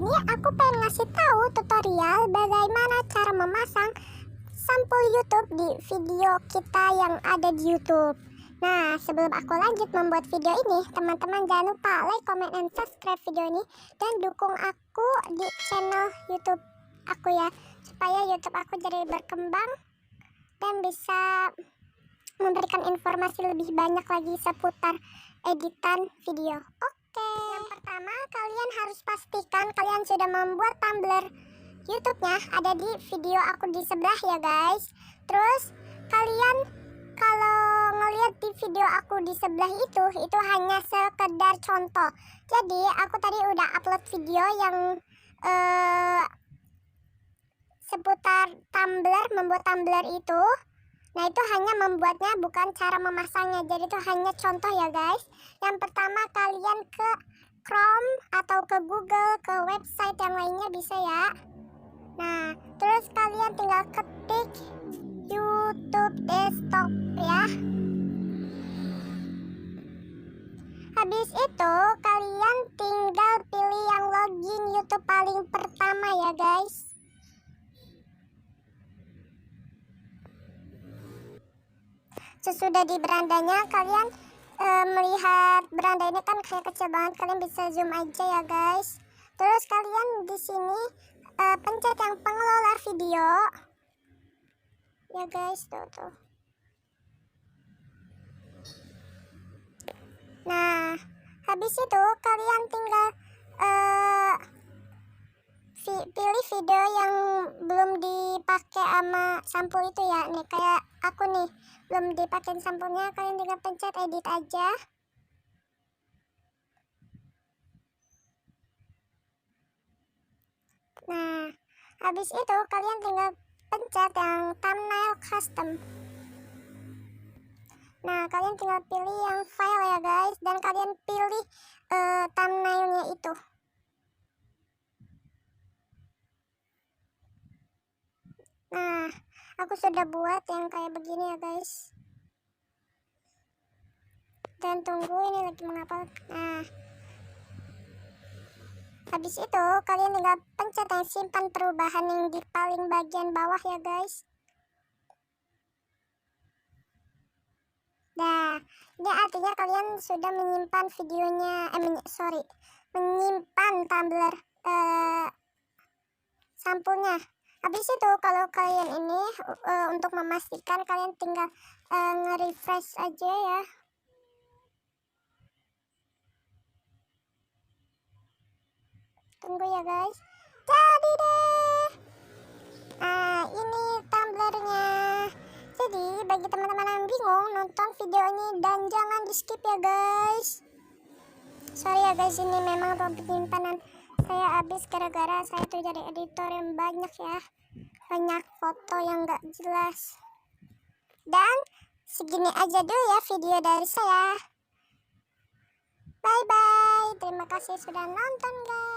ini aku pengen ngasih tahu tutorial bagaimana cara memasang sampul YouTube di video kita yang ada di YouTube. Nah, sebelum aku lanjut membuat video ini, teman-teman jangan lupa like, comment, and subscribe video ini dan dukung aku di channel YouTube aku ya, supaya YouTube aku jadi berkembang dan bisa memberikan informasi lebih banyak lagi seputar editan video. Oke, yang pertama kalian harus pastikan kalian sudah membuat tumbler YouTube-nya ada di video aku di sebelah ya guys. Terus kalian kalau ngeliat di video aku di sebelah itu hanya sekedar contoh. Jadi aku tadi udah upload video yang seputar tumbler, membuat tumbler itu. Nah itu hanya membuatnya, bukan cara memasangnya. Jadi itu hanya contoh ya guys. Yang pertama kalian ke Chrome atau ke Google, ke website yang lainnya bisa ya. Nah terus kalian tinggal ketik YouTube desktop ya. Habis itu kalian tinggal pilih yang login YouTube paling pertama ya guys. Sesudah di berandanya kalian melihat beranda ini kan kayak kecil banget, kalian bisa zoom aja ya guys. Terus kalian di sini pencet yang pengelola video ya guys, tuh. Nah habis itu kalian tinggal pilih video yang belum dipakai sama sampul itu ya. Nih kayak aku nih belum dipakai sampulnya, kalian tinggal pencet edit aja. Nah habis itu kalian tinggal pencet yang thumbnail custom. Nah kalian tinggal pilih yang file ya guys, dan kalian pilih thumbnailnya itu. Nah aku sudah buat yang kayak begini ya guys, dan tunggu ini lagi mengapa. Nah habis itu kalian tinggal pencet yang simpan perubahan yang di paling bagian bawah ya guys. Nah ini artinya kalian sudah menyimpan videonya, menyimpan tumbler sampulnya. Habis itu kalau kalian ini untuk memastikan kalian tinggal nge-refresh aja ya. Tunggu ya guys. Jadi deh. Nah ini tumblernya. Jadi bagi teman-teman yang bingung, nonton video ini dan jangan di skip ya guys. Sorry ya guys, ini memang ruang penyimpanan saya habis gara-gara saya tuh jadi editor yang banyak ya, banyak foto yang gak jelas. Dan segini aja dulu ya video dari saya. Bye bye, terima kasih sudah nonton guys.